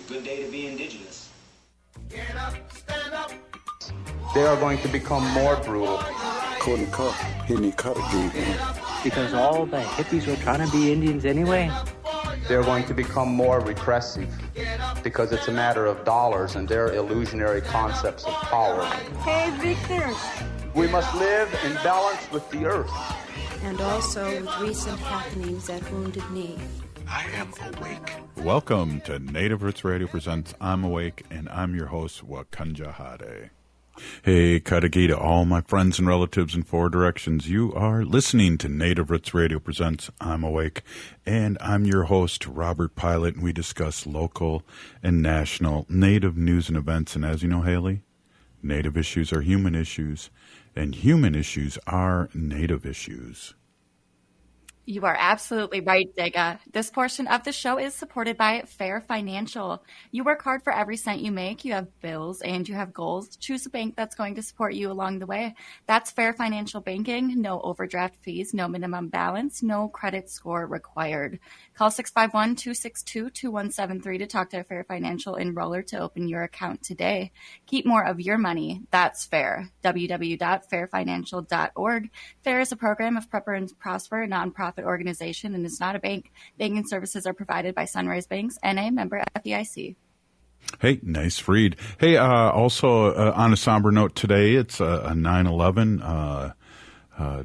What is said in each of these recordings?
Good day to be indigenous. Get up, stand up. They are going to become more brutal. Couldn't cut, hitting cut again. Because all the hippies were trying to be Indians anyway. They're going to become more repressive because it's a matter of dollars and their illusionary concepts of power. Hey, Victor. We must live in balance with the earth. And also with recent happenings at Wounded Knee. I am awake. Welcome to Native Roots Radio presents I'm Awake, and I'm your host, Wakanja Hade. Hey, Kadagi to all my friends and relatives in four directions. You are listening to Native Roots Radio presents I'm Awake, and I'm your host, Robert Pilot, and we discuss local and national Native news and events. And as you know, Haley, Native issues are human issues, and human issues are Native issues. You are absolutely right, Dega. This portion of the show is supported by Fair Financial. You work hard for every cent you make. You have bills and you have goals. Choose a bank that's going to support you along the way. That's Fair Financial Banking. No overdraft fees, no minimum balance, no credit score required. Call 651-262-2173 to talk to a Fair Financial enroller to open your account today. Keep more of your money. That's Fair. www.fairfinancial.org. Fair is a program of Prepper and Prosper, a nonprofit organization, and is not a bank. Banking services are provided by Sunrise Banks, NA, member FDIC. Hey, nice read. Hey, also on a somber note today, it's a 9/11,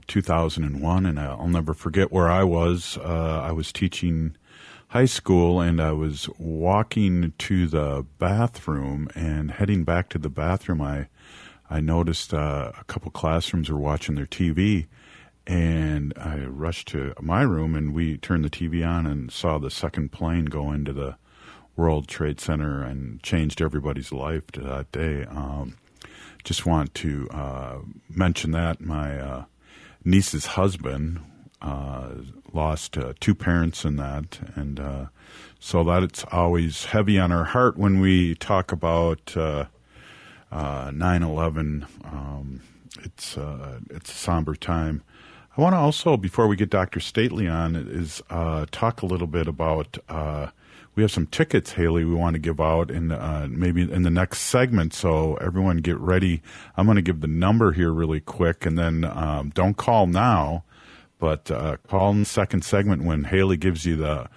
2001, and I'll never forget where I was. I was teaching high school, and I was walking to the bathroom, and heading back to the bathroom, I noticed a couple classrooms were watching their TV. And I rushed to my room, and we turned the TV on and saw the second plane go into the World Trade Center and changed everybody's life to that day. Just want to mention that my niece's husband lost two parents in that, and so that it's always heavy on our heart when we talk about 9/11. It's a somber time. I want to also, before we get Dr. Stately on, is talk a little bit about, we have some tickets, Haley, we want to give out in maybe in the next segment, so everyone get ready. I'm going to give the number here really quick, and then don't call now, but call in the second segment when Haley gives you the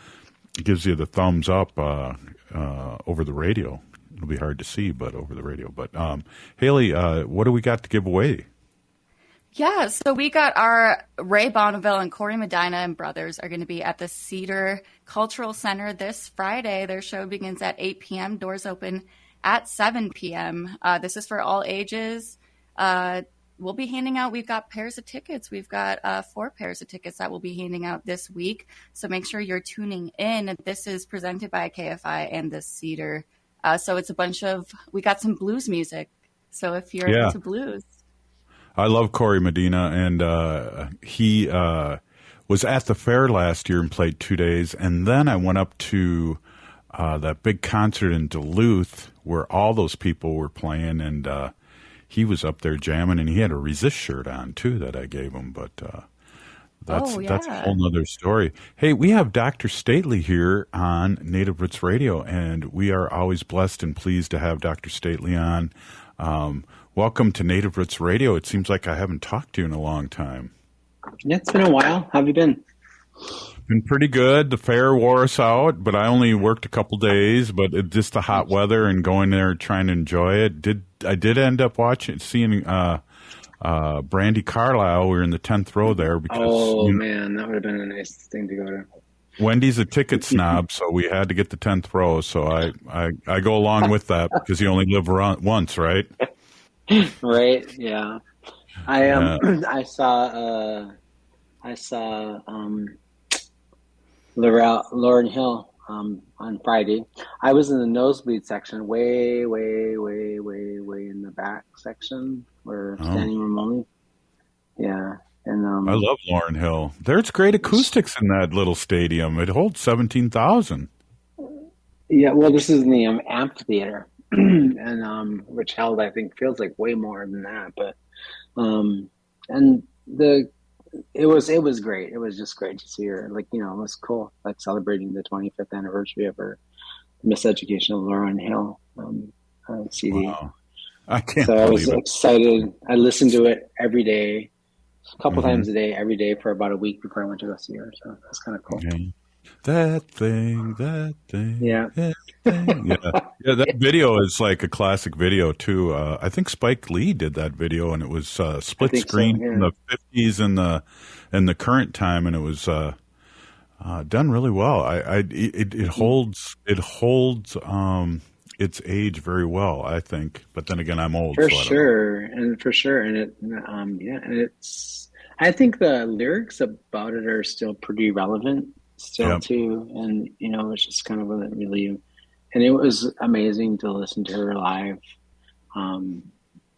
thumbs up over the radio. It'll be hard to see, but over the radio. But Haley, what do we got to give away? Yeah, so we got our Ray Bonneville and Corey Medina and brothers are going to be at the Cedar Cultural Center this Friday. Their show begins at 8 p.m. Doors open at 7 p.m. This is for all ages. We'll be handing out, we've got pairs of tickets. We've got 4 pairs of tickets that we'll be handing out this week. So make sure you're tuning in. This is presented by KFI and the Cedar. So it's we got some blues music. So if you're into blues. I love Corey Medina, and he was at the fair last year and played 2 days. And then I went up to that big concert in Duluth where all those people were playing, and he was up there jamming, and he had a Resist shirt on, too, that I gave him. But that's a whole nother story. Hey, we have Dr. Stately here on Native Roots Radio, and we are always blessed and pleased to have Dr. Stately on. Welcome to Native Roots Radio. It seems like I haven't talked to you in a long time. Yeah, it's been a while. How have you been? Been pretty good. The fair wore us out, but I only worked a couple days, but just the hot weather and going there trying to enjoy it. I did end up seeing Brandy Carlisle. We were in the 10th row there. Because, man, that would have been a nice thing to go to. Wendy's a ticket snob, so we had to get the 10th row. So I go along with that because you only live once, right? Right. Yeah. I saw Lauryn Hill on Friday. I was in the nosebleed section, way in the back section where standing room only. Yeah. And I love Lauryn Hill. There's great acoustics in that little stadium. It holds 17,000. Yeah, well, this is in the amphitheater, and which held, I think, feels like way more than that. But and it was great. It was just great to see her. Like, it was cool. Like celebrating the 25th anniversary of her Miseducation of Lauryn Hill CD. Wow. I can't So I was believe it. excited. I listened to it every day, a couple times a day, every day for about a week before I went to go see her. So that's kind of cool. Okay. That thing. Yeah. Yeah. Yeah, that video is like a classic video too. I think Spike Lee did that video, and it was split screen in the 50s and the current time, and it was done really well. It holds its age very well, I think. But then again, I'm old. For so sure, and it's. I think the lyrics about it are still pretty relevant, too, and it's just kind of really, and it was amazing to listen to her live.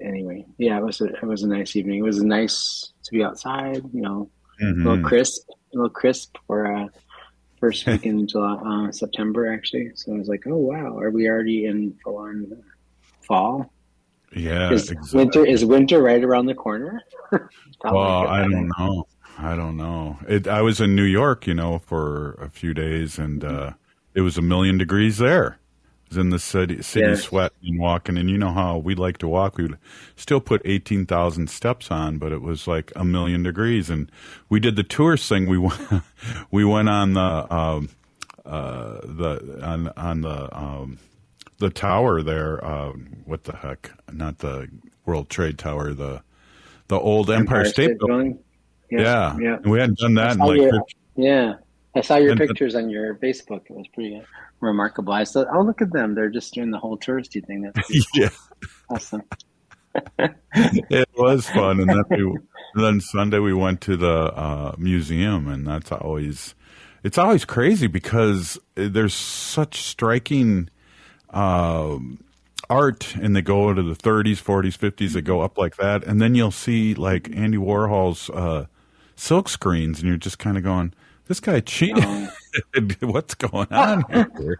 Anyway, yeah, it was a nice evening. It was nice to be outside, a little crisp for first week in July, September actually. So I was like, oh wow, are we already in full on fall? Yeah, exactly. Is winter right around the corner? Well, I don't know. I was in New York, for a few days, and it was 1,000,000 degrees there. I was in the city sweating and walking, and you know how we like to walk. We'd still put 18,000 steps on, but it was like 1,000,000 degrees, and we did the tourist thing. We went on the tower there. What the heck? Not the World Trade Tower. The old Empire State Building. Yeah. And we hadn't done that in like. I saw your pictures on your Facebook. It was pretty remarkable. I said, "Oh, look at them! They're just doing the whole touristy thing." That's awesome. It was fun, and then Sunday we went to the museum, and it's always crazy because there's such striking art, and they go to the 30s, 40s, 50s. They go up like that, and then you'll see like Andy Warhol's silk screens, and you're just kind of going, this guy cheated. What's going on here?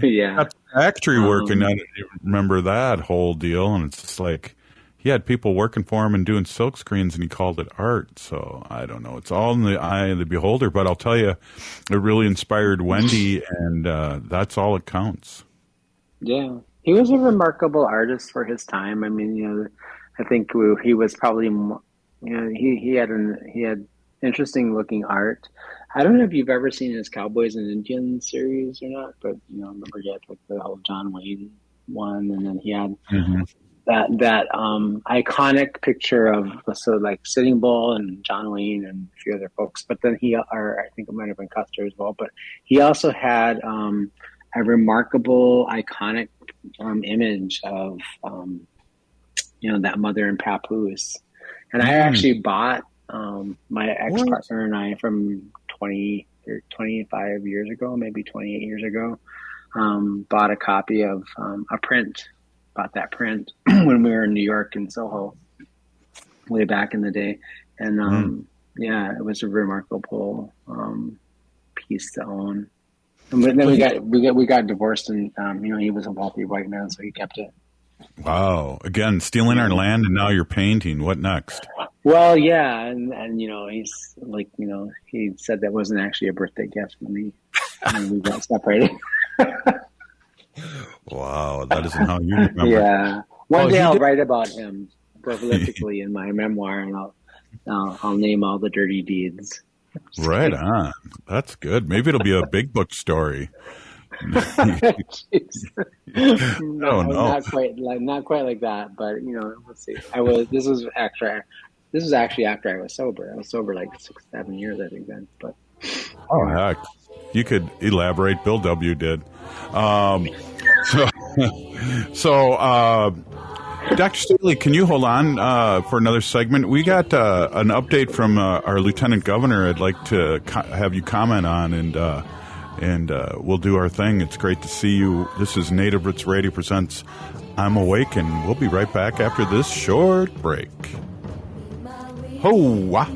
Yeah. Got the factory working. I didn't remember that whole deal. And it's just like he had people working for him and doing silk screens, and he called it art. So I don't know. It's all in the eye of the beholder. But I'll tell you, it really inspired Wendy, and that's all it counts. Yeah. He was a remarkable artist for his time. I mean, I think he was probably, he had interesting looking art. I don't know if you've ever seen his Cowboys and Indians series or not, but remember he had like the whole John Wayne one, and then he had that iconic picture of like Sitting Bull and John Wayne and a few other folks. But then I think it might have been Custer as well. But he also had a remarkable iconic image of that mother and papoose. And I actually bought my ex-partner and I from 20 or 25 years ago, maybe 28 years ago, bought a copy of bought that print when we were in New York in Soho way back in the day. And it was a remarkable piece to own. And then we got divorced, and he was a wealthy white man, so he kept it. Wow! Again, stealing our land, and now you're painting. What next? Well, yeah, and he's like, he said that wasn't actually a birthday gift for me, and we got separated. Wow, that isn't how you remember. Yeah, one day I'll write about him prolifically in my memoir, and I'll name all the dirty deeds. Right on. That's good. Maybe it'll be a big book story. No, no, not quite like that. But we'll see. This was actually after I was sober. I was sober like 6-7 years, I think then. But heck, you could elaborate. Bill W. did. So, Dr. Staley, can you hold on for another segment? We got an update from our Lieutenant Governor I'd like to have you comment on, and we'll do our thing. It's great to see you. This is Native Roots Radio presents I'm Awake, and we'll be right back after this short break. Ho-wah!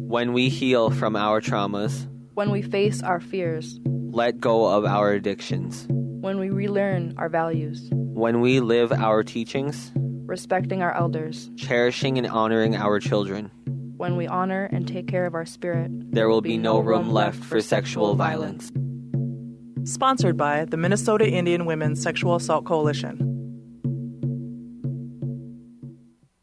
When we heal from our traumas, when we face our fears, let go of our addictions, when we relearn our values, when we live our teachings, respecting our elders, cherishing and honoring our children, When we honor and take care of our spirit, there will be no room left for sexual violence. Sponsored by the Minnesota Indian Women's Sexual Assault Coalition.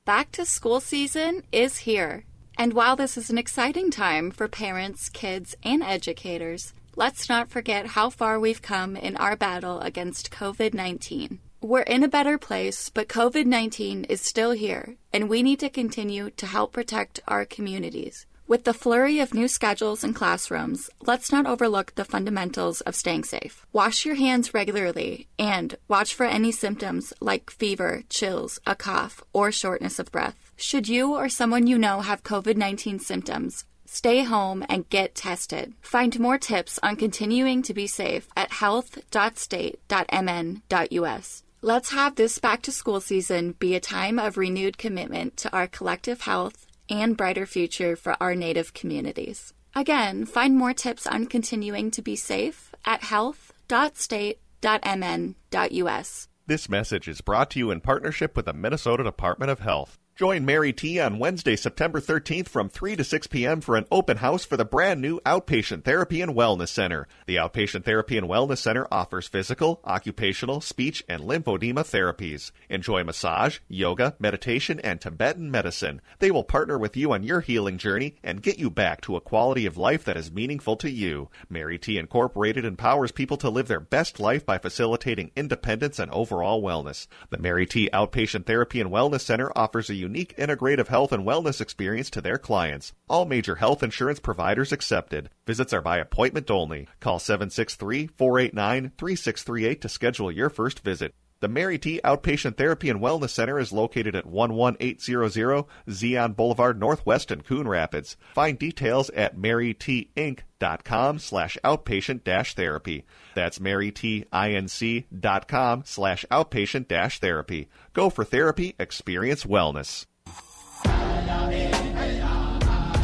Back to school season is here. And while this is an exciting time for parents, kids, and educators, let's not forget how far we've come in our battle against COVID-19. We're in a better place, but COVID-19 is still here, and we need to continue to help protect our communities. With the flurry of new schedules and classrooms, let's not overlook the fundamentals of staying safe. Wash your hands regularly, and watch for any symptoms like fever, chills, a cough, or shortness of breath. Should you or someone you know have COVID-19 symptoms, stay home and get tested. Find more tips on continuing to be safe at health.state.mn.us. Let's have this back-to-school season be a time of renewed commitment to our collective health and brighter future for our Native communities. Again, find more tips on continuing to be safe at health.state.mn.us. This message is brought to you in partnership with the Minnesota Department of Health. Join Mary T. on Wednesday, September 13th from 3 to 6 p.m. for an open house for the brand new Outpatient Therapy and Wellness Center. The Outpatient Therapy and Wellness Center offers physical, occupational, speech, and lymphedema therapies. Enjoy massage, yoga, meditation, and Tibetan medicine. They will partner with you on your healing journey and get you back to a quality of life that is meaningful to you. Mary T. Incorporated empowers people to live their best life by facilitating independence and overall wellness. The Mary T. Outpatient Therapy and Wellness Center offers a unique integrative health and wellness experience to their clients. All major health insurance providers accepted. Visits are by appointment only. Call 763-489-3638 to schedule your first visit. The Mary T. Outpatient Therapy and Wellness Center is located at 11800 Zion Boulevard Northwest in Coon Rapids. Find details at marytinc.com/outpatient-therapy. That's marytinc.com/outpatient-therapy. Go for therapy, experience wellness.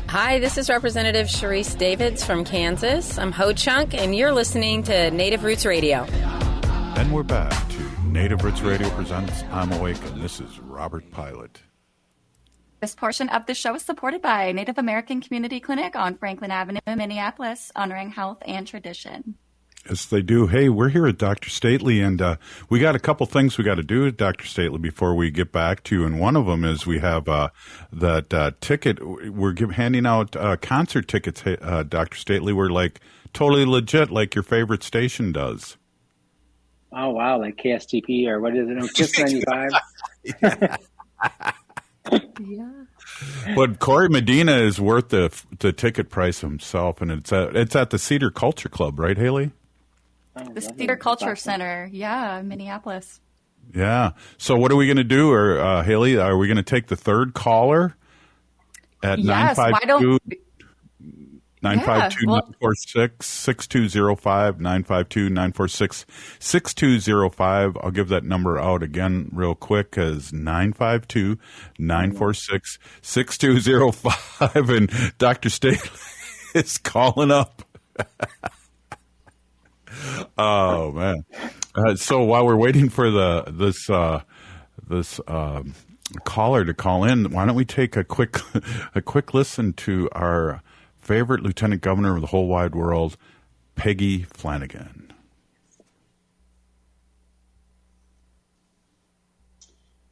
Hi, this is Representative Sharice Davids from Kansas. I'm Ho Chunk, and you're listening to Native Roots Radio. And we're back to Native Roots Radio presents I'm Awake, and this is Robert Pilot. This portion of the show is supported by Native American Community Clinic on Franklin Avenue, Minneapolis, honoring health and tradition. Yes, they do. Hey, we're here at Dr. Stately, and we got a couple things we got to do at Dr. Stately before we get back to you, and one of them is we have that ticket. We're handing out concert tickets, Dr. Stately. We're like totally legit, like your favorite station does. Oh, wow, like KSTP or what is it? Kiss 95? Yeah. But Corey Medina is worth the ticket price himself, and it's at the Cedar Culture Club, right, Haley? The Cedar Culture Center, yeah, Minneapolis. Yeah. So what are we going to do, or Haley? Are we going to take the third caller at 952-946-6205, 952-946-6205. I'll give that number out again real quick as 952-946-6205, and Dr. Staley is calling up. Oh man! So while we're waiting for this caller to call in, why don't we take a quick listen to our favorite lieutenant governor of the whole wide world, Peggy Flanagan.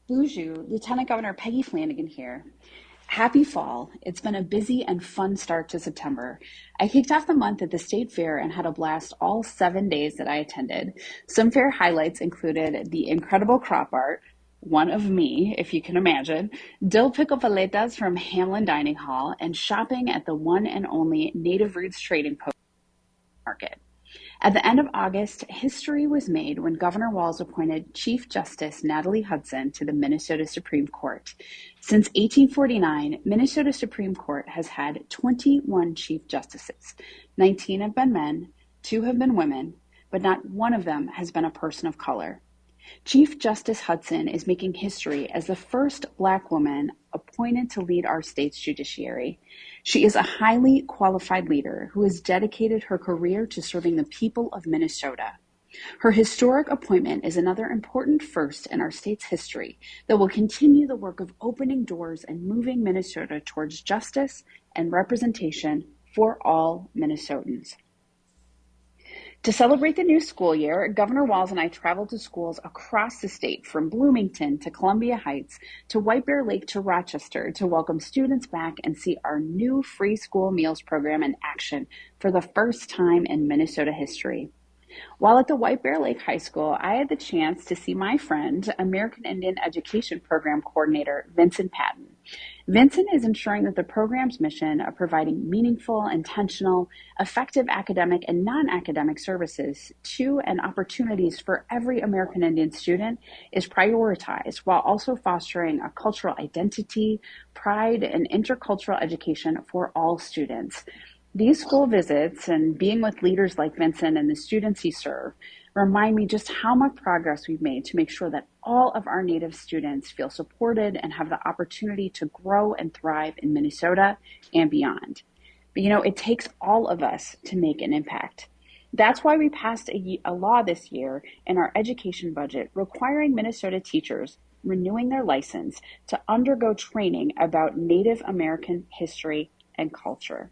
Bonjour, Lieutenant Governor Peggy Flanagan here. Happy fall. It's been a busy and fun start to September. I kicked off the month at the State Fair and had a blast all 7 days that I attended. Some fair highlights included the incredible crop art, one of me, if you can imagine, dill pickle paletas from Hamlin Dining Hall, and shopping at the one and only Native Roots Trading Post Market. At the end of August, history was made when Governor Walz appointed Chief Justice Natalie Hudson to the Minnesota Supreme Court. Since 1849, Minnesota Supreme Court has had 21 Chief Justices. 19 have been men, 2 have been women, but not one of them has been a person of color. Chief Justice Hudson is making history as the first Black woman appointed to lead our state's judiciary. She is a highly qualified leader who has dedicated her career to serving the people of Minnesota. Her historic appointment is another important first in our state's history that will continue the work of opening doors and moving Minnesota towards justice and representation for all Minnesotans. To celebrate the new school year, Governor Walz and I traveled to schools across the state, from Bloomington to Columbia Heights to White Bear Lake to Rochester, to welcome students back and see our new free school meals program in action for the first time in Minnesota history. While at the White Bear Lake High School, I had the chance to see my friend, American Indian Education Program Coordinator Vincent Patton. Vincent is ensuring that the program's mission of providing meaningful, intentional, effective academic and non-academic services to and opportunities for every American Indian student is prioritized, while also fostering a cultural identity, pride, and intercultural education for all students. These school visits and being with leaders like Vincent and the students he serves remind me just how much progress we've made to make sure that all of our Native students feel supported and have the opportunity to grow and thrive in Minnesota and beyond. But it takes all of us to make an impact. That's why we passed a law this year in our education budget requiring Minnesota teachers renewing their license to undergo training about Native American history and culture.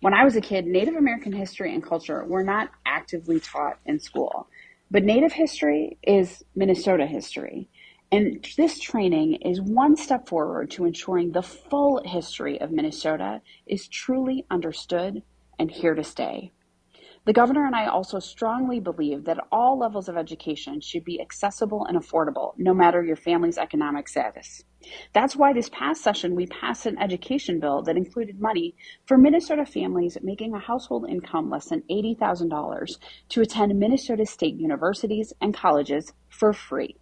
When I was a kid, Native American history and culture were not actively taught in school, but Native history is Minnesota history. And this training is one step forward to ensuring the full history of Minnesota is truly understood and here to stay. The governor and I also strongly believe that all levels of education should be accessible and affordable, no matter your family's economic status. That's why this past session we passed an education bill that included money for Minnesota families making a household income less than $80,000 to attend Minnesota state universities and colleges for free.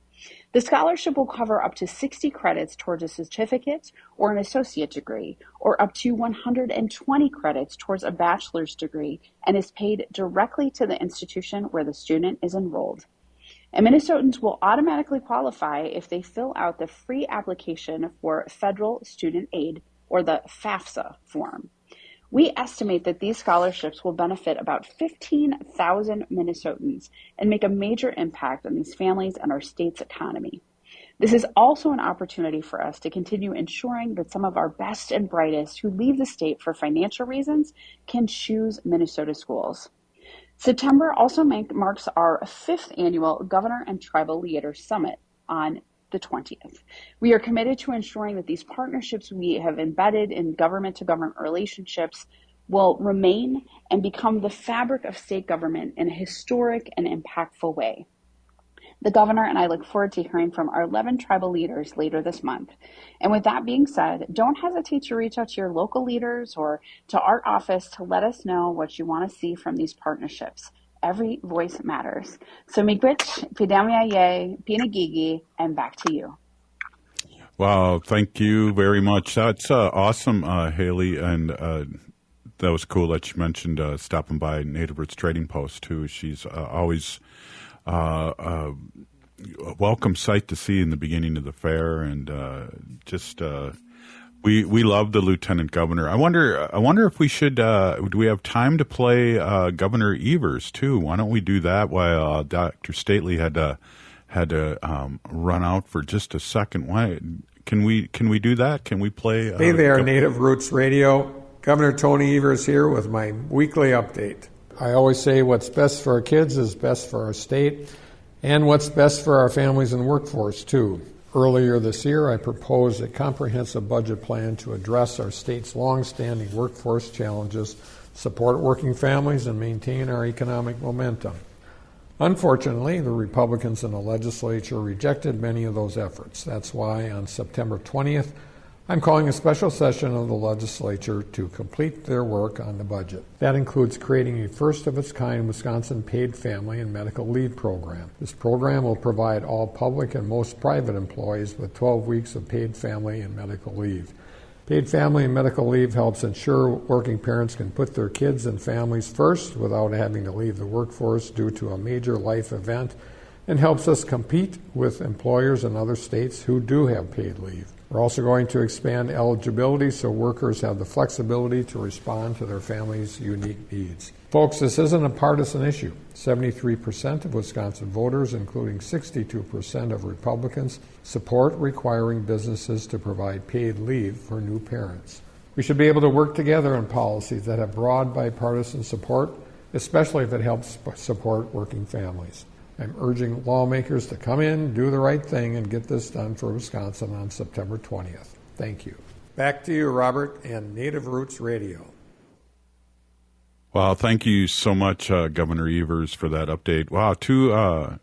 The scholarship will cover up to 60 credits towards a certificate or an associate degree, or up to 120 credits towards a bachelor's degree, and is paid directly to the institution where the student is enrolled. And Minnesotans will automatically qualify if they fill out the free application for federal student aid, or the FAFSA form. We estimate that these scholarships will benefit about 15,000 Minnesotans and make a major impact on these families and our state's economy. This is also an opportunity for us to continue ensuring that some of our best and brightest who leave the state for financial reasons can choose Minnesota schools. September also marks our 5th annual Governor and Tribal Leader Summit on the 20th. We are committed to ensuring that these partnerships we have embedded in government-to-government relationships will remain and become the fabric of state government in a historic and impactful way. The governor and I look forward to hearing from our 11 tribal leaders later this month. And with that being said, don't hesitate to reach out to your local leaders or to our office to let us know what you want to see from these partnerships. Every voice matters. So miigwech, pidamiaye, pinagigi, and back to you. Wow, thank you very much. That's awesome, Haley, and that was cool that you mentioned stopping by Native Roots Trading Post, too. She's always a welcome sight to see in the beginning of the fair, and we love the Lieutenant Governor. I wonder if we should. Do we have time to play Governor Evers too? Why don't we do that while Dr. Stately had to run out for just a second? Why can we do that? Can we play? Hey there, Native Roots Radio. Governor Tony Evers here with my weekly update. I always say what's best for our kids is best for our state, and what's best for our families and workforce too. Earlier this year, I proposed a comprehensive budget plan to address our state's long-standing workforce challenges, support working families, and maintain our economic momentum. Unfortunately, the Republicans in the legislature rejected many of those efforts. That's why on September 20th, I'm calling a special session of the legislature to complete their work on the budget. That includes creating a first-of-its-kind Wisconsin paid family and medical leave program. This program will provide all public and most private employees with 12 weeks of paid family and medical leave. Paid family and medical leave helps ensure working parents can put their kids and families first without having to leave the workforce due to a major life event, and helps us compete with employers in other states who do have paid leave. We're also going to expand eligibility so workers have the flexibility to respond to their family's unique needs. Folks, this isn't a partisan issue. 73% of Wisconsin voters, including 62% of Republicans, support requiring businesses to provide paid leave for new parents. We should be able to work together on policies that have broad bipartisan support, especially if it helps support working families. I'm urging lawmakers to come in, do the right thing, and get this done for Wisconsin on September 20th. Thank you. Back to you, Robert, and Native Roots Radio. Well, thank you so much, Governor Evers, for that update. Wow, two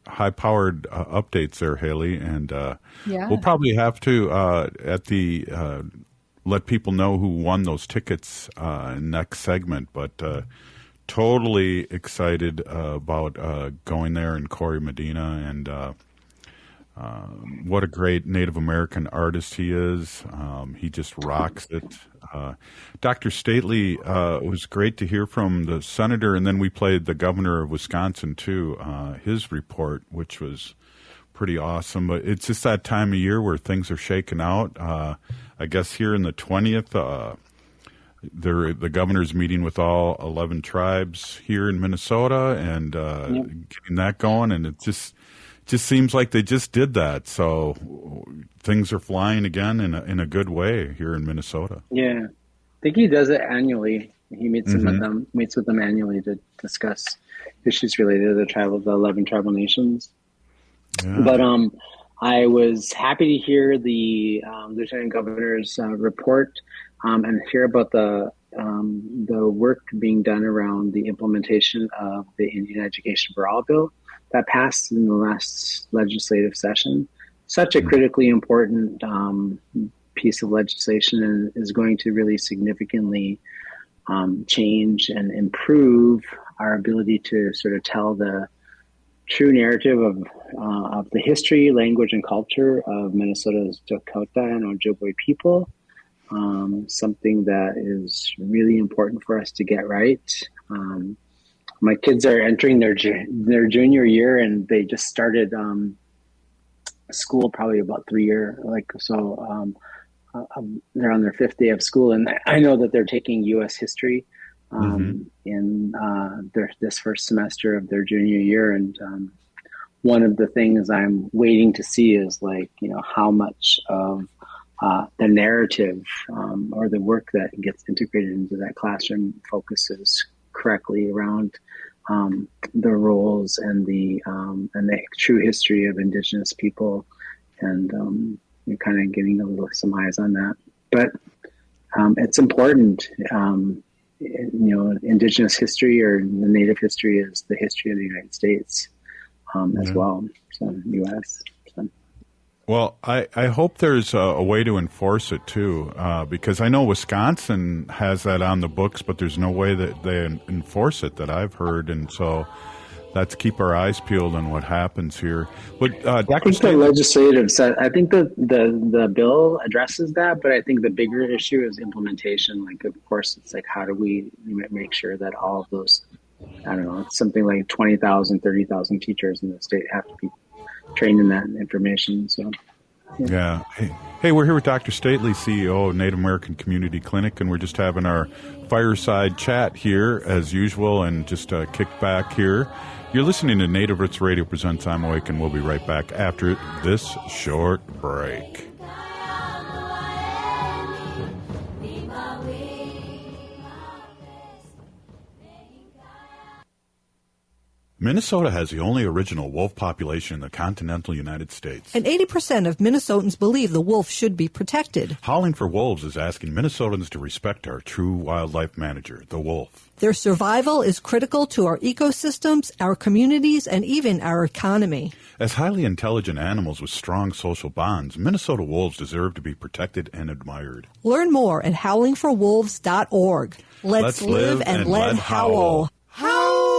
high-powered updates there, Haley, and we'll probably have to let people know who won those tickets next segment, but totally excited about going there and Corey Medina, and what a great Native American artist he is. He just rocks it. Dr. Stately, it was great to hear from the senator, and then we played the governor of Wisconsin, too, his report, which was pretty awesome. But it's just that time of year where things are shaking out. I guess here in the 20th, the governor's meeting with all 11 tribes here in Minnesota and getting that going, and it just seems like they just did that. So things are flying again in a good way here in Minnesota. Yeah, I think he does it annually. He meets with them annually to discuss issues related to the 11 tribal nations. Yeah. But I was happy to hear the Lieutenant Governor's report and hear about the work being done around the implementation of the Indian Education for All bill that passed in the last legislative session. Such a critically important piece of legislation, and is going to really significantly change and improve our ability to sort of tell the true narrative of the history, language, and culture of Minnesota's Dakota and Ojibwe people. Something that is really important for us to get right. My kids are entering their junior year, and they just started school probably about 3 years. They're on their 5th day of school, and I know that they're taking U.S. history in this first semester of their junior year. And one of the things I'm waiting to see is how much of the narrative or the work that gets integrated into that classroom focuses correctly around the roles and the true history of Indigenous people, and you're kind of getting some eyes on that. But it's important. Indigenous history or the Native history is the history of the United States as well. So U.S. Well, I hope there's a way to enforce it, too, because I know Wisconsin has that on the books, but there's no way that they enforce it that I've heard. And so let's keep our eyes peeled on what happens here. But I think the legislative set, I think the bill addresses that, but I think the bigger issue is implementation. Of course, it's how do we make sure that all of those, I don't know, it's something like 20,000, 30,000 teachers in the state have to be trained in that information. So, yeah. Hey, we're here with Dr. Stately, CEO of Native American Community Clinic, and we're just having our fireside chat here as usual, and just kick back here. You're listening to Native Roots Radio presents I'm Awake, and we'll be right back after this short break. Minnesota has the only original wolf population in the continental United States. And 80% of Minnesotans believe the wolf should be protected. Howling for Wolves is asking Minnesotans to respect our true wildlife manager, the wolf. Their survival is critical to our ecosystems, our communities, and even our economy. As highly intelligent animals with strong social bonds, Minnesota wolves deserve to be protected and admired. Learn more at howlingforwolves.org. Let's live and let howl. Howl!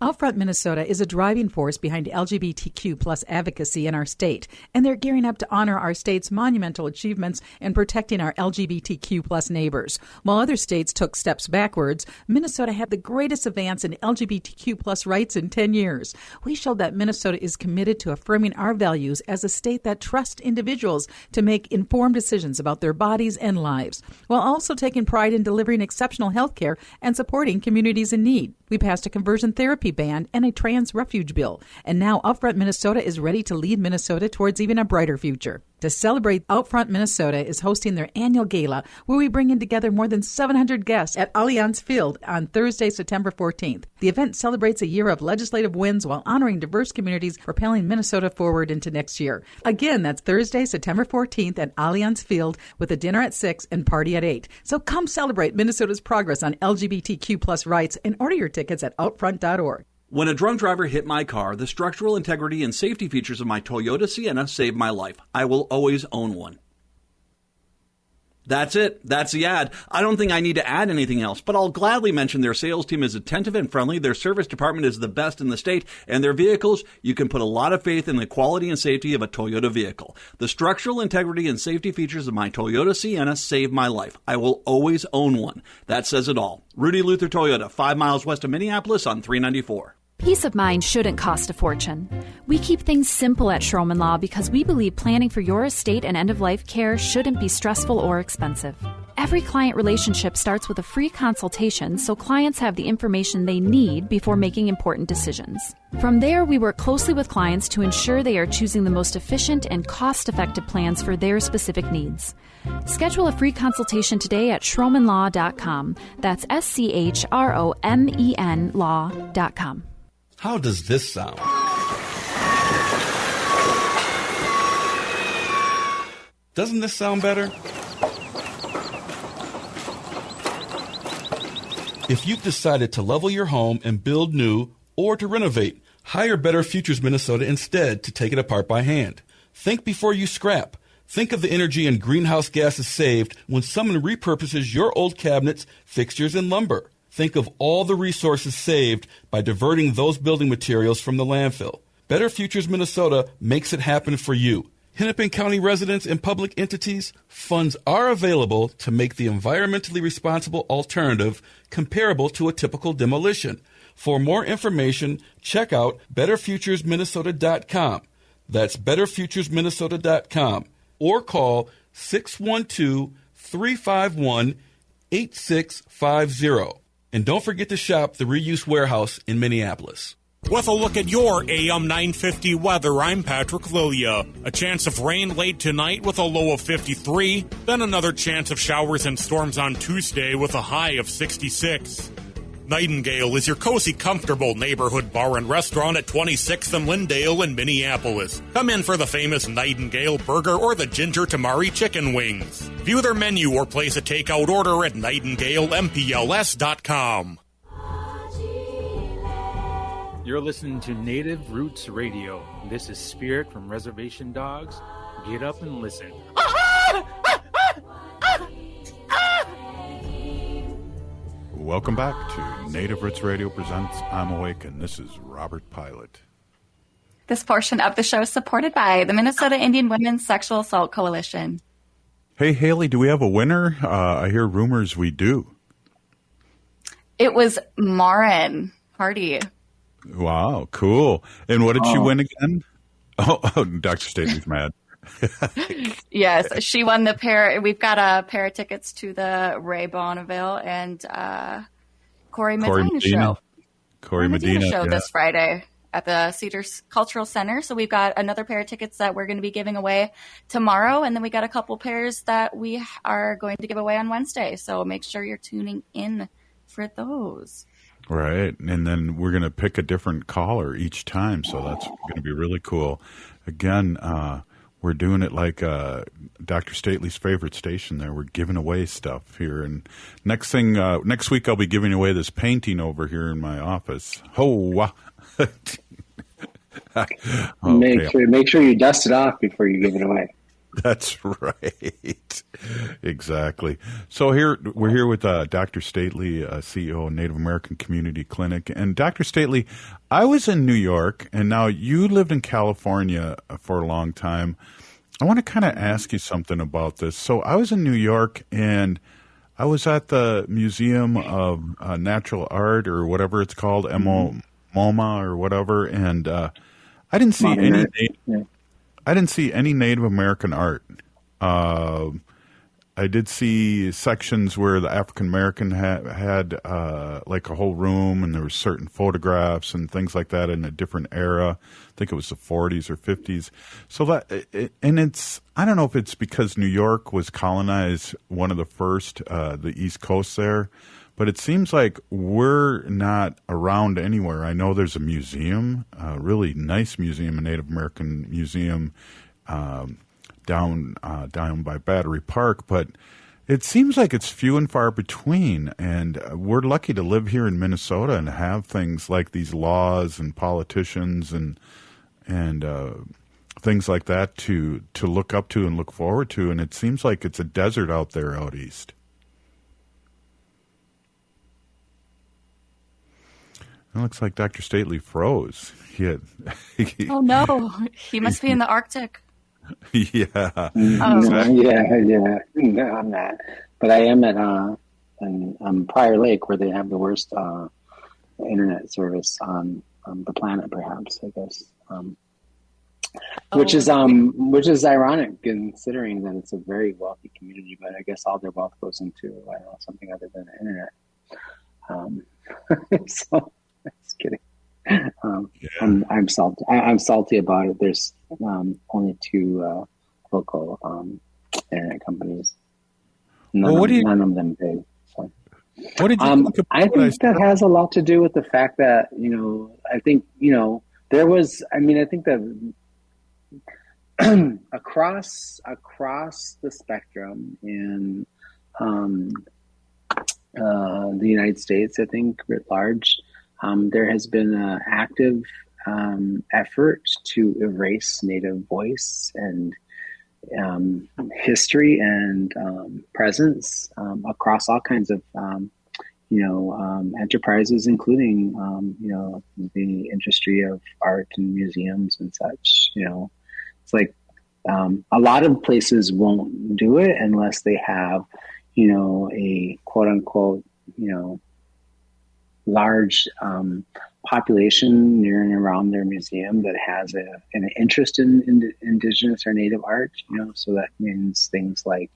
Outfront Minnesota is a driving force behind LGBTQ plus advocacy in our state, and they're gearing up to honor our state's monumental achievements in protecting our LGBTQ plus neighbors. While other states took steps backwards, Minnesota had the greatest advance in LGBTQ plus rights in 10 years. We showed that Minnesota is committed to affirming our values as a state that trusts individuals to make informed decisions about their bodies and lives, while also taking pride in delivering exceptional health care and supporting communities in need. We passed a conversion therapy ban and a trans refuge bill. And now Outfront Minnesota is ready to lead Minnesota towards even a brighter future. To celebrate, Outfront Minnesota is hosting their annual gala, where we bring in together more than 700 guests at Allianz Field on Thursday, September 14th. The event celebrates a year of legislative wins while honoring diverse communities, propelling Minnesota forward into next year. Again, that's Thursday, September 14th at Allianz Field, with a dinner at 6 and party at 8. So come celebrate Minnesota's progress on LGBTQ plus rights and order your tickets at outfront.org. When a drunk driver hit my car, the structural integrity and safety features of my Toyota Sienna saved my life. I will always own one. That's it. That's the ad. I don't think I need to add anything else, but I'll gladly mention their sales team is attentive and friendly, their service department is the best in the state, and their vehicles, you can put a lot of faith in the quality and safety of a Toyota vehicle. The structural integrity and safety features of my Toyota Sienna saved my life. I will always own one. That says it all. Rudy Luther Toyota, 5 miles west of Minneapolis on 394. Peace of mind shouldn't cost a fortune. We keep things simple at Schroman Law because we believe planning for your estate and end-of-life care shouldn't be stressful or expensive. Every client relationship starts with a free consultation so clients have the information they need before making important decisions. From there, we work closely with clients to ensure they are choosing the most efficient and cost-effective plans for their specific needs. Schedule a free consultation today at schromanlaw.com. That's SCHROMEN law.com. How does this sound? Doesn't this sound better? If you've decided to level your home and build new or to renovate, hire Better Futures Minnesota instead to take it apart by hand. Think before you scrap. Think of the energy and greenhouse gases saved when someone repurposes your old cabinets, fixtures, and lumber. Think of all the resources saved by diverting those building materials from the landfill. Better Futures Minnesota makes it happen for you. Hennepin County residents and public entities, funds are available to make the environmentally responsible alternative comparable to a typical demolition. For more information, check out betterfuturesminnesota.com. That's betterfuturesminnesota.com. Or call 612-351-8650. And don't forget to shop the Reuse Warehouse in Minneapolis. With a look at your AM 950 weather, I'm Patrick Lilia. A chance of rain late tonight with a low of 53. Then another chance of showers and storms on Tuesday with a high of 66. Nightingale is your cozy, comfortable neighborhood bar and restaurant at 26th and Lindale in Minneapolis. Come in for the famous Nightingale burger or the ginger tamari chicken wings. View their menu or place a takeout order at nightingalempls.com. You're listening to Native Roots Radio. This is Spirit from Reservation Dogs. Get up and listen. Welcome back to Native Roots Radio presents I'm Awake, and this is Robert Pilot. This portion of the show is supported by the Minnesota Indian Women's Sexual Assault Coalition. Hey, Haley, do we have a winner? I hear rumors we do. It was Marin Hardy. Wow, cool. And what did she win again? Oh, Dr. Stately's mad. Yes, she won the pair. We've got a pair of tickets to the Ray Bonneville and Corey Medina show. Corey Medina show this Friday at the Cedars Cultural Center. So we've got another pair of tickets that we're going to be giving away tomorrow, and then we got a couple pairs that we are going to give away on Wednesday. So make sure you're tuning in for those. Right, and then we're going to pick a different caller each time, so that's going to be really cool. Again, we're doing it like Dr. Stately's favorite station there. We're giving away stuff here. And next week I'll be giving away this painting over here in my office. Oh, okay. Make sure you dust it off before you give it away. That's right. Exactly. So we're here with Dr. Stately, CEO of Native American Community Clinic. And Dr. Stately, I was in New York, and now you lived in California for a long time. I want to kind of ask you something about this. So I was in New York, and I was at the Museum of Natural Art, or whatever it's called, MoMA or whatever, and I didn't see I didn't see any Native American art. I did see sections where the African American had like a whole room, and there were certain photographs and things like that in a different era. I think it was the 40s or 50s. So I don't know if it's because New York was colonized one of the first, the East Coast there, but it seems like we're not around anywhere. I know there's a museum, a really nice museum, a Native American museum, down by Battery Park, but it seems like it's few and far between. And we're lucky to live here in Minnesota and have things like these laws and politicians and things like that to look up to and look forward to. And it seems like it's a desert out there out east. It looks like Dr. Stately froze. Oh, no. He must be in the Arctic. Yeah. Yeah. No, I'm not. But I am at Prior Lake, where they have the worst internet service on the planet, perhaps, I guess. Which is ironic, considering that it's a very wealthy community, but I guess all their wealth goes into, I don't know, something other than the internet. So, just kidding. I'm salty. I'm salty about it. There's only two local internet companies. None of them big. So. What did you think I think that has a lot to do with the fact that, I think, there was, I think that across the spectrum in the United States, I think writ large, there has been an active effort to erase Native voice and history and presence across all kinds of enterprises, including the industry of art and museums and such. It's like a lot of places won't do it unless they have a quote unquote large population near and around their museum that has an interest in indigenous or native art, so that means things like,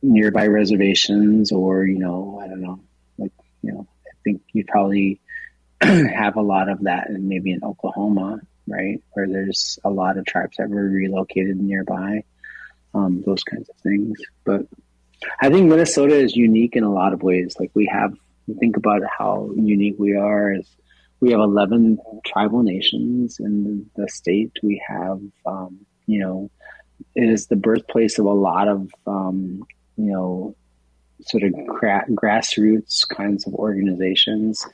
nearby reservations or, I don't know, I think you probably have a lot of that maybe in Oklahoma, right? Where there's a lot of tribes that were relocated nearby, those kinds of things. But I think Minnesota is unique in a lot of ways. Like think about how unique we are. We have 11 tribal nations in the state. We have, it is the birthplace of a lot of, sort of grassroots kinds of organizations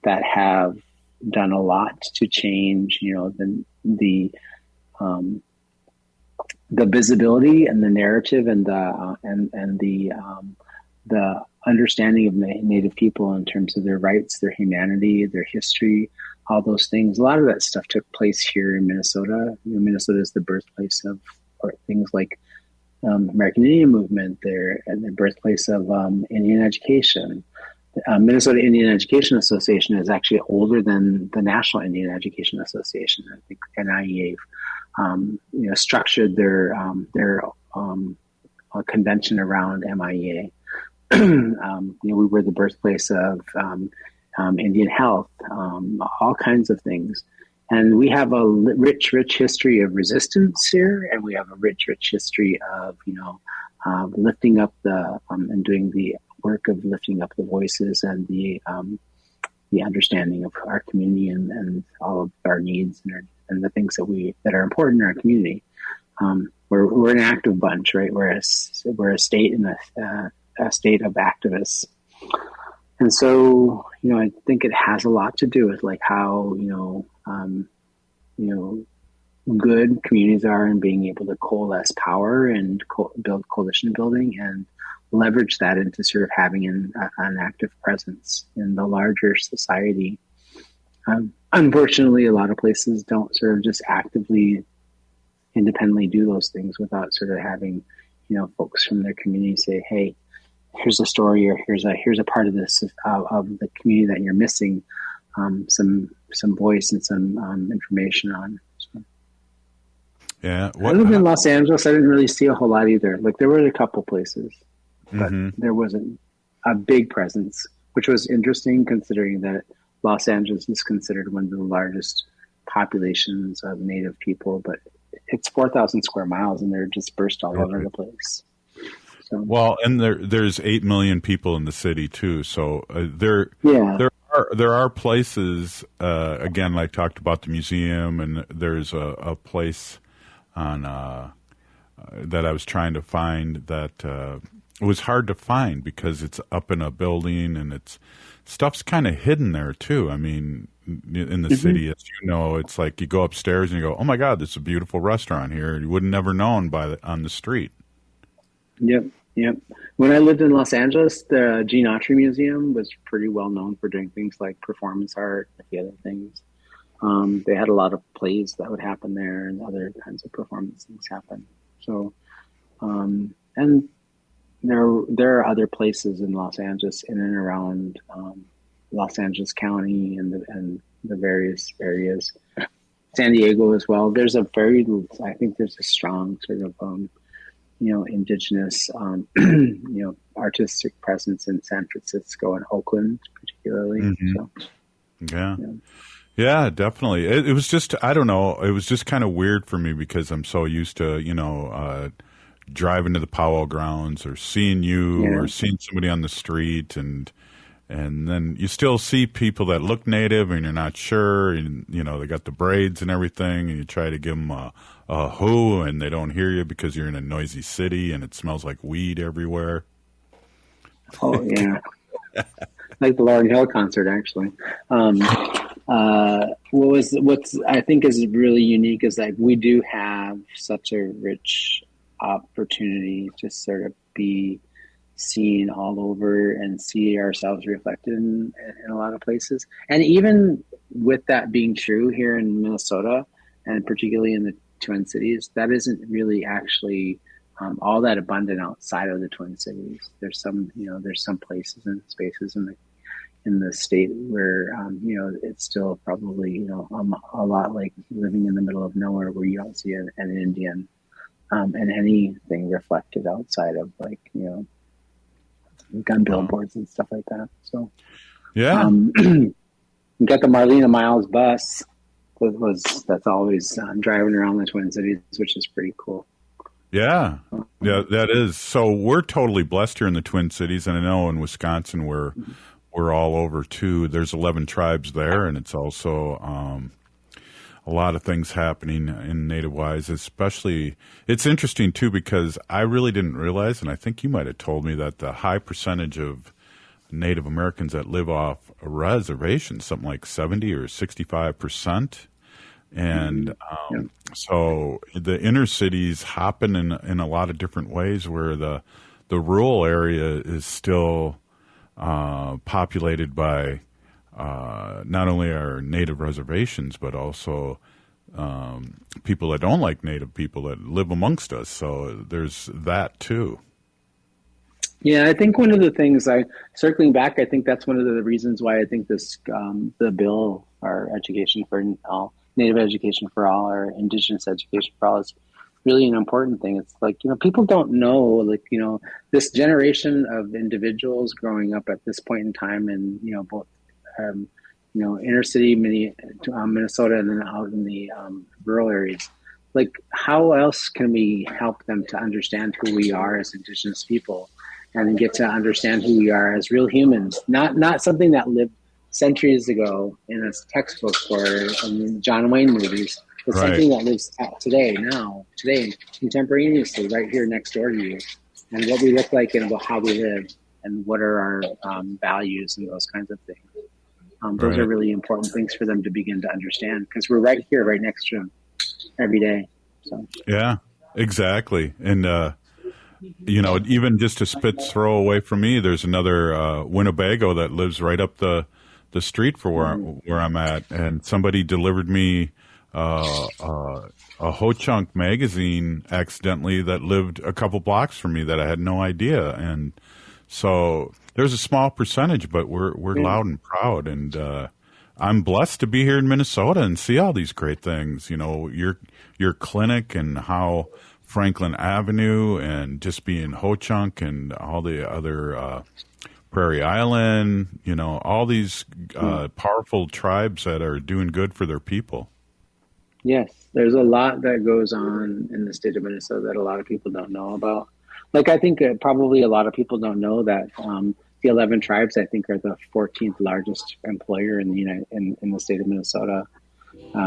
that have done a lot to change, the visibility and the narrative and the understanding of Native people in terms of their rights, their humanity, their history, all those things. A lot of that stuff took place here in Minnesota. Minnesota is the birthplace of things like American Indian movement, and the birthplace of Indian education. Minnesota Indian Education Association is actually older than the National Indian Education Association. I think NIEA structured their convention around MIEA. We were the birthplace of Indian health, all kinds of things. And we have a rich history of resistance here, and we have a rich history of, lifting up and doing the work of lifting up the voices and the understanding of our community and all of our needs and the things that are important in our community. We're an active bunch, right? We're a state and a state of activists. And so, I think it has a lot to do with like how, good communities are in being able to coalesce power and build coalition building and leverage that into sort of having an active presence in the larger society. Unfortunately, a lot of places don't sort of just actively, independently do those things without sort of having, folks from their community say, "Hey, here's a story, or here's a part of this of the community that you're missing, some voice and some information on." So. Yeah, I lived in Los Angeles. I didn't really see a whole lot either. Like there were a couple places, but there wasn't a big presence, which was interesting considering that Los Angeles is considered one of the largest populations of Native people, but it's 4,000 square miles and they're dispersed all over the place. So. Well, and there's 8 million people in the city too. So there are places, again, like talked about the museum, and there's a place on that I was trying to find that it was hard to find because it's up in a building and stuff's kind of hidden there too. I mean, in the city, as you know, it's like you go upstairs and you go, "Oh my God, this is a beautiful restaurant here." You would have never known on the street. Yep. When I lived in Los Angeles, the Gene Autry Museum was pretty well known for doing things like performance art and the other things. They had a lot of plays that would happen there and other kinds of performance things happen. So, and there are other places in Los Angeles in and around Los Angeles County and the various areas. San Diego as well. I think there's a strong sort of indigenous artistic presence in San Francisco and Oakland particularly. So, yeah, definitely. It was just, I don't know, it was just kind of weird for me because I'm so used to driving to the powwow grounds or seeing you or seeing somebody on the street, and then you still see people that look Native and you're not sure, and they got the braids and everything, and you try to give them a who, and they don't hear you because you're in a noisy city and it smells like weed everywhere. Oh yeah. Like the Lauryn Hill concert, actually. What's I think is really unique is that we do have such a rich opportunity to sort of be seen all over and see ourselves reflected in a lot of places. And even with that being true here in Minnesota, and particularly in the Twin Cities, that isn't really actually all that abundant outside of the Twin Cities. There's some places and spaces in the state where it's still probably a lot like living in the middle of nowhere, where you don't see an Indian and anything reflected outside of gun billboards and stuff like that. So you got the Marlena Miles bus that's always driving around the Twin Cities, which is pretty cool. Yeah, that is. So we're totally blessed here in the Twin Cities, and I know in Wisconsin we're all over too. There's 11 tribes there, and it's also a lot of things happening in Native wise. Especially, it's interesting too because I really didn't realize, and I think you might have told me, that the high percentage of Native Americans that live off a reservation, something like 70 or 65%. And so the inner cities happen in a lot of different ways, where the rural area is still populated by not only our Native reservations, but also people that don't like Native people that live amongst us. So there's that too. Yeah, I think one of the things circling back, I think that's one of the reasons why I think this, the bill, our education for all, Native education for all, or Indigenous education for all, is really an important thing. It's like, people don't know, this generation of individuals growing up at this point in time in, both, inner city, Minnesota, and then out in the rural areas. Like, how else can we help them to understand who we are as Indigenous people, and get to understand who we are as real humans, not something that lived centuries ago in a textbook or in John Wayne movies, but something that lives today, contemporaneously, right here next door to you, and what we look like and about how we live and what are our values and those kinds of things. Those are really important things for them to begin to understand, because we're right here, right next to them. every day. So yeah, exactly. And even just a spit's throw away from me, there's another Winnebago that lives right up the street for where I'm at, and somebody delivered me a Ho-Chunk magazine accidentally that lived a couple blocks from me that I had no idea. And so there's a small percentage, but we're loud and proud. And I'm blessed to be here in Minnesota and see all these great things. Your clinic and how Franklin Avenue and just being Ho-Chunk and all the other Prairie Island, all these powerful tribes that are doing good for their people. yes, there's a lot that goes on in the state of Minnesota that a lot of people don't know about. Like, I think probably a lot of people don't know that the 11 tribes, I think, are the 14th largest employer in the in the state of Minnesota.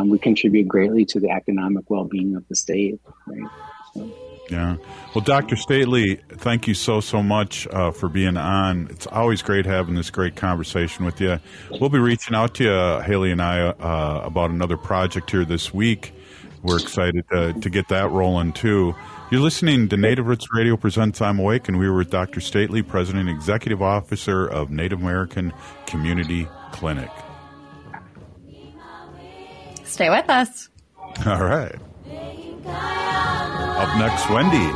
We contribute greatly to the economic well-being of the state, right? So. Yeah. Well, Dr. Stately, thank you so much for being on. It's always great having this great conversation with you. We'll be reaching out to you, Haley and I, about another project here this week. We're excited to get that rolling, too. You're listening to Native Roots Radio Presents I'm Awake, and we were with Dr. Stately, President and Executive Officer of Native American Community Clinic. Stay with us. All right. Up next, Wendy.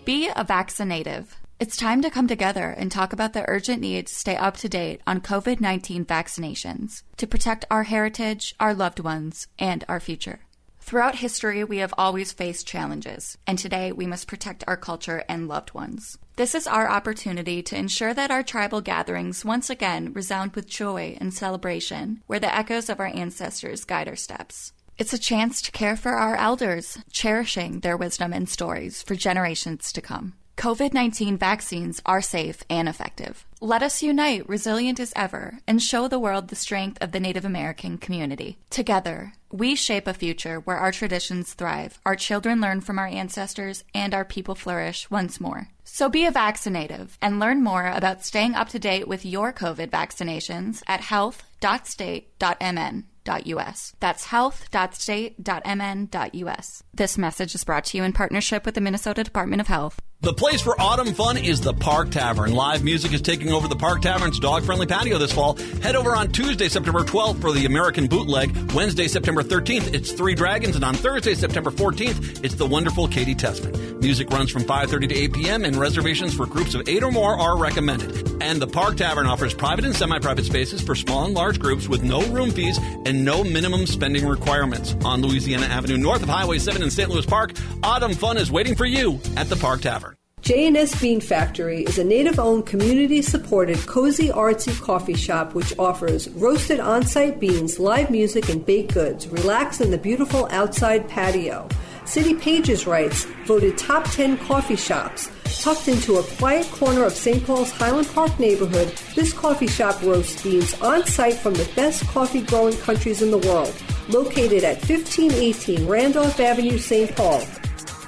Be a vaccinative. It's time to come together and talk about the urgent need to stay up to date on COVID-19 vaccinations to protect our heritage, our loved ones, and our future. Throughout history, we have always faced challenges, and today we must protect our culture and loved ones. This is our opportunity to ensure that our tribal gatherings once again resound with joy and celebration, where the echoes of our ancestors guide our steps. It's a chance to care for our elders, cherishing their wisdom and stories for generations to come. COVID-19 vaccines are safe and effective. Let us unite, resilient as ever, and show the world the strength of the Native American community. Together, we shape a future where our traditions thrive, our children learn from our ancestors, and our people flourish once more. So be a vaccinative and learn more about staying up to date with your COVID vaccinations at health.state.mn.us. That's health.state.mn.us. This message is brought to you in partnership with the Minnesota Department of Health. The place for autumn fun is the Park Tavern. Live music is taking over the Park Tavern's dog-friendly patio this fall. Head over on Tuesday, September 12th for the American Bootleg. Wednesday, September 13th, it's Three Dragons. And on Thursday, September 14th, it's the wonderful Katie Tessman. Music runs from 5:30 to 8 p.m. and reservations for groups of 8 or more are recommended. And the Park Tavern offers private and semi-private spaces for small and large groups with no room fees and no minimum spending requirements. On Louisiana Avenue, north of Highway 7 in St. Louis Park, autumn fun is waiting for you at the Park Tavern. J&S Bean Factory is a Native-owned, community-supported, cozy, artsy coffee shop which offers roasted on-site beans, live music, and baked goods. Relax in the beautiful outside patio. City Pages writes, voted top 10 coffee shops. Tucked into a quiet corner of St. Paul's Highland Park neighborhood, this coffee shop roasts beans on-site from the best coffee-growing countries in the world. Located at 1518 Randolph Avenue, St. Paul.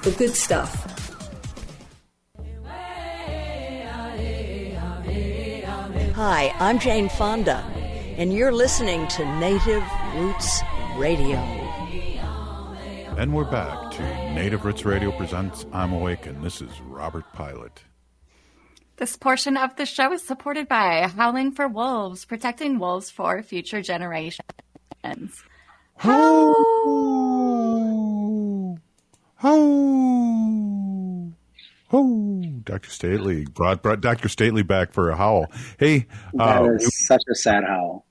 The good stuff. Hi, I'm Jane Fonda, and you're listening to Native Roots Radio. And we're back to Native Roots Radio Presents I'm Awake, and this is Robert Pilot. This portion of the show is supported by Howling for Wolves, protecting wolves for future generations. Ho! Oh, Dr. Stately brought Dr. Stately back for a howl. Hey, that is such a sad howl.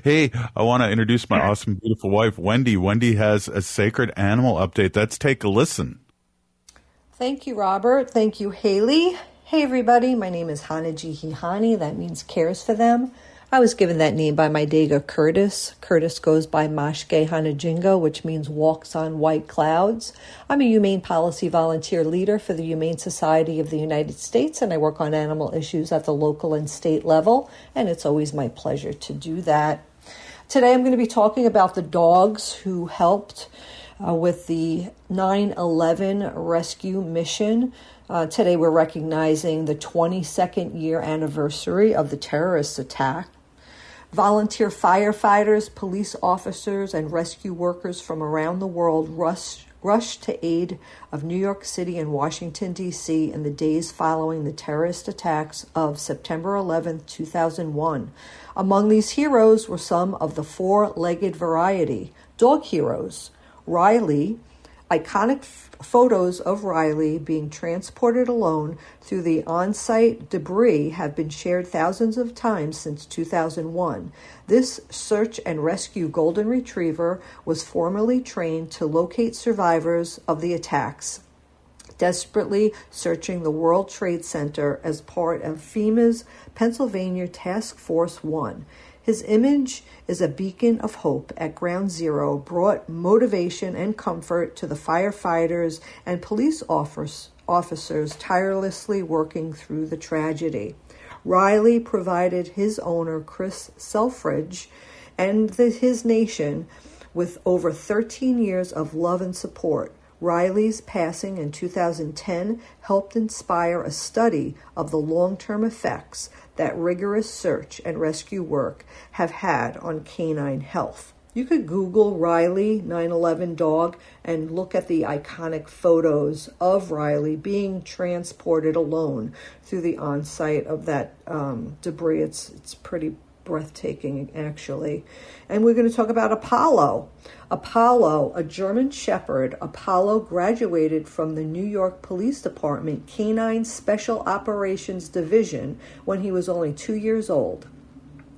Hey, I want to introduce my awesome, beautiful wife, Wendy. Wendy has a sacred animal update. Let's take a listen. Thank you, Robert. Thank you, Haley. Hey, everybody. My name is Hanaji. That means cares for them. I was given that name by my Dega Curtis. Curtis goes by Mashke Hanajingo, which means walks on white clouds. I'm a humane policy volunteer leader for the Humane Society of the United States, and I work on animal issues at the local and state level, and it's always my pleasure to do that. Today I'm going to be talking about the dogs who helped with the 9/11 rescue mission. Today we're recognizing the 22nd year anniversary of the terrorist attack. Volunteer firefighters, police officers, and rescue workers from around the world rushed to aid of New York City and Washington, D.C. in the days following the terrorist attacks of September 11, 2001. Among these heroes were some of the four-legged variety, dog heroes. Riley, iconic photos of Riley being transported alone through the on-site debris have been shared thousands of times since 2001. This search and rescue golden retriever was formally trained to locate survivors of the attacks, desperately searching the World Trade Center as part of FEMA's Pennsylvania Task Force 1. His image is a beacon of hope at Ground Zero, brought motivation and comfort to the firefighters and police officers tirelessly working through the tragedy. Riley provided his owner, Chris Selfridge, and his nation with over 13 years of love and support. Riley's passing in 2010 helped inspire a study of the long-term effects that rigorous search and rescue work have had on canine health. You could Google Riley 9/11 dog and look at the iconic photos of Riley being transported alone through the on-site of that debris. It's pretty breathtaking, actually. And we're going to talk about Apollo. Apollo, a German Shepherd, Apollo graduated from the New York Police Department Canine Special Operations Division when he was only 2 years old.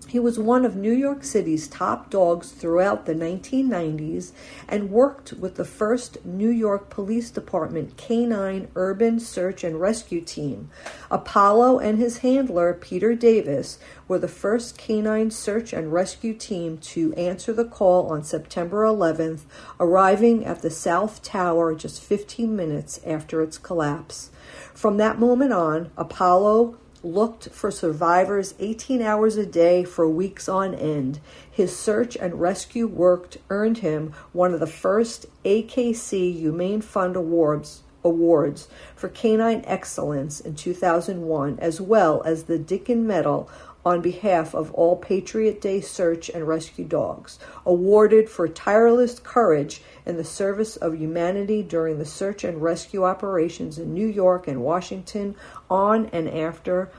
He was one of New York City's top dogs throughout the 1990s and worked with the first New York Police Department Canine Urban Search and Rescue Team. Apollo and his handler, Peter Davis, were the first canine search and rescue team to answer the call on September 11th, arriving at the South Tower just 15 minutes after its collapse. From that moment on, Apollo looked for survivors 18 hours a day for weeks on end. His search and rescue work earned him one of the first AKC Humane Fund awards for canine excellence in 2001, as well as the Dickin Medal on behalf of all Patriot Day search and rescue dogs, awarded for tireless courage in the service of humanity during the search and rescue operations in New York and Washington on and after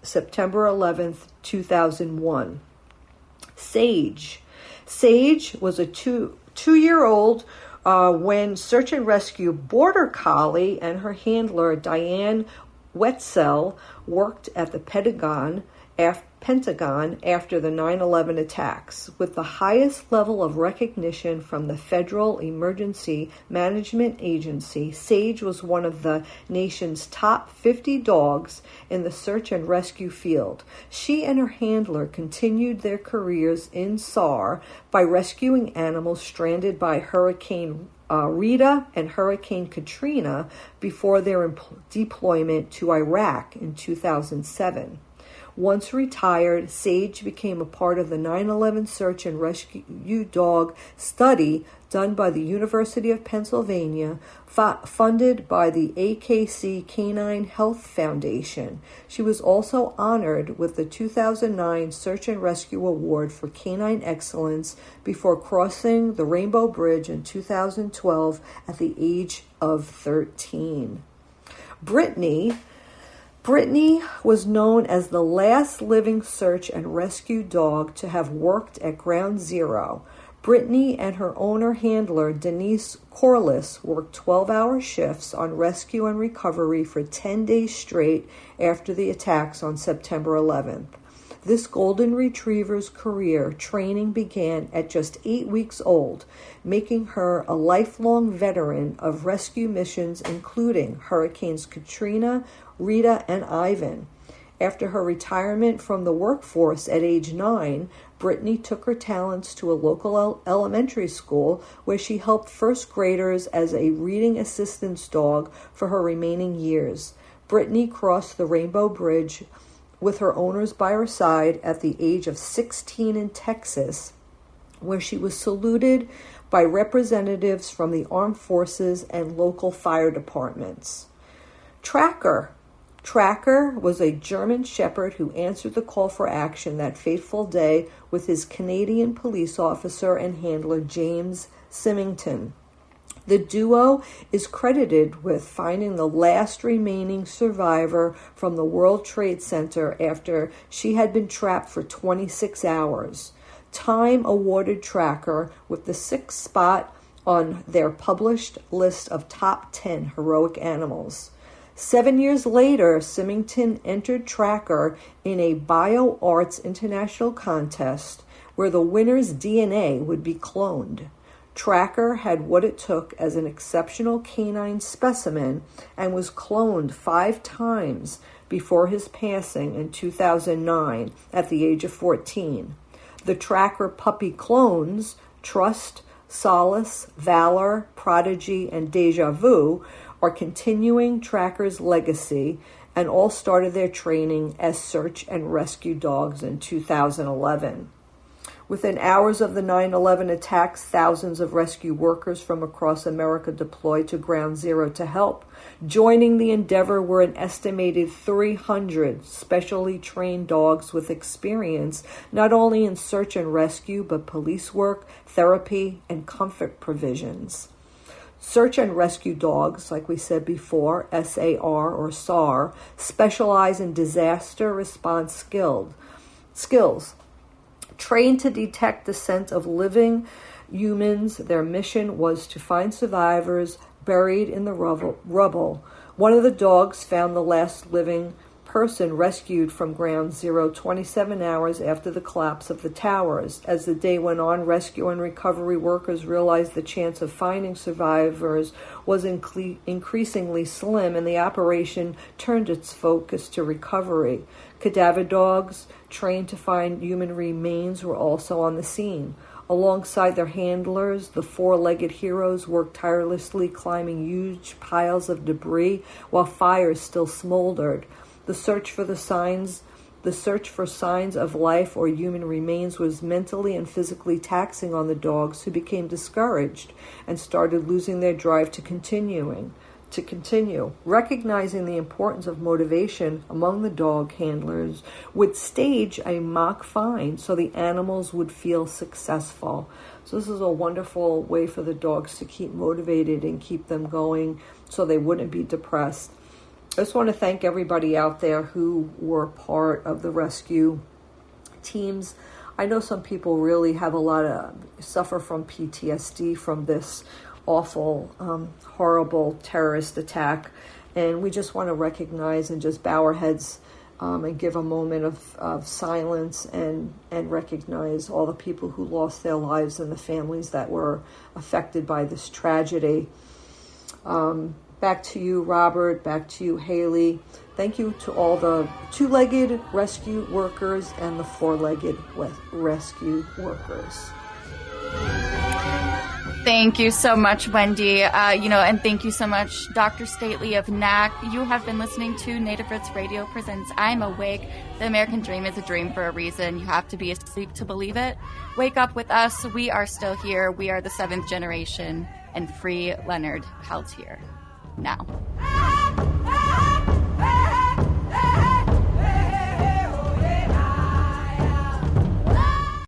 September 11th, 2001. Sage. Sage was a two-year-old when search and rescue border collie and her handler, Diane Wetzel, worked at the Pentagon after the 9/11 attacks. With the highest level of recognition from the Federal Emergency Management Agency, Sage was one of the nation's top 50 dogs in the search and rescue field. She and her handler continued their careers in SAR by rescuing animals stranded by Hurricane Rita and Hurricane Katrina before their deployment to Iraq in 2007. Once retired, Sage became a part of the 9/11 search and rescue dog study done by the University of Pennsylvania, funded by the AKC Canine Health Foundation. She was also honored with the 2009 Search and Rescue Award for Canine Excellence before crossing the Rainbow Bridge in 2012 at the age of 13. Brittany was known as the last living search and rescue dog to have worked at Ground Zero. Brittany and her owner-handler, Denise Corliss, worked 12-hour shifts on rescue and recovery for 10 days straight after the attacks on September 11th. This golden retriever's career training began at just 8 weeks old, making her a lifelong veteran of rescue missions, including Hurricanes Katrina, Rita, and Ivan. After her retirement from the workforce at age 9, Brittany took her talents to a local elementary school where she helped first graders as a reading assistance dog for her remaining years. Brittany crossed the Rainbow Bridge with her owners by her side at the age of 16 in Texas, where she was saluted by representatives from the armed forces and local fire departments. Tracker. Tracker was a German shepherd who answered the call for action that fateful day with his Canadian police officer and handler James Symington. The duo is credited with finding the last remaining survivor from the World Trade Center after she had been trapped for 26 hours. Time awarded Tracker with the 6th spot on their published list of top 10 heroic animals. 7 years later, Symington entered Tracker in a BioArts international contest where the winner's DNA would be cloned. Tracker had what it took as an exceptional canine specimen and was cloned 5 times before his passing in 2009 at the age of 14. The Tracker puppy clones, Trust, Solace, Valor, Prodigy, and Deja Vu, are continuing Tracker's legacy and all started their training as search and rescue dogs in 2011. Within hours of the 9/11 attacks, thousands of rescue workers from across America deployed to Ground Zero to help. Joining the endeavor were an estimated 300 specially trained dogs with experience not only in search and rescue, but police work, therapy, and comfort provisions. Search and rescue dogs, like we said before, SAR or SAR, specialize in disaster response skills. Trained to detect the scent of living humans, their mission was to find survivors buried in the rubble. One of the dogs found the last living person rescued from Ground Zero 27 hours after the collapse of the towers. As the day went on, rescue and recovery workers realized the chance of finding survivors was increasingly slim, and the operation turned its focus to recovery. Cadaver dogs, trained to find human remains, were also on the scene. Alongside their handlers, the 4-legged heroes worked tirelessly, climbing huge piles of debris while fires still smoldered. The search for signs of life or human remains was mentally and physically taxing on the dogs, who became discouraged and started losing their drive to continue. Recognizing the importance of motivation among the dog handlers, would stage a mock find so the animals would feel successful. So this is a wonderful way for the dogs to keep motivated and keep them going so they wouldn't be depressed. I just want to thank everybody out there who were part of the rescue teams. I know some people really have suffer from PTSD from this awful, horrible terrorist attack. And we just want to recognize and just bow our heads and give a moment of silence and recognize all the people who lost their lives and the families that were affected by this tragedy. Back to you, Robert. Back to you, Haley. Thank you to all the 2-legged rescue workers and the 4-legged rescue workers. Thank you so much, Wendy. And thank you so much, Dr. Stately of NAC. You have been listening to Native Roots Radio presents I'm Awake. The American dream is a dream for a reason. You have to be asleep to believe it. Wake up with us. We are still here. We are the 7th generation, and free Leonard Peltier. Now.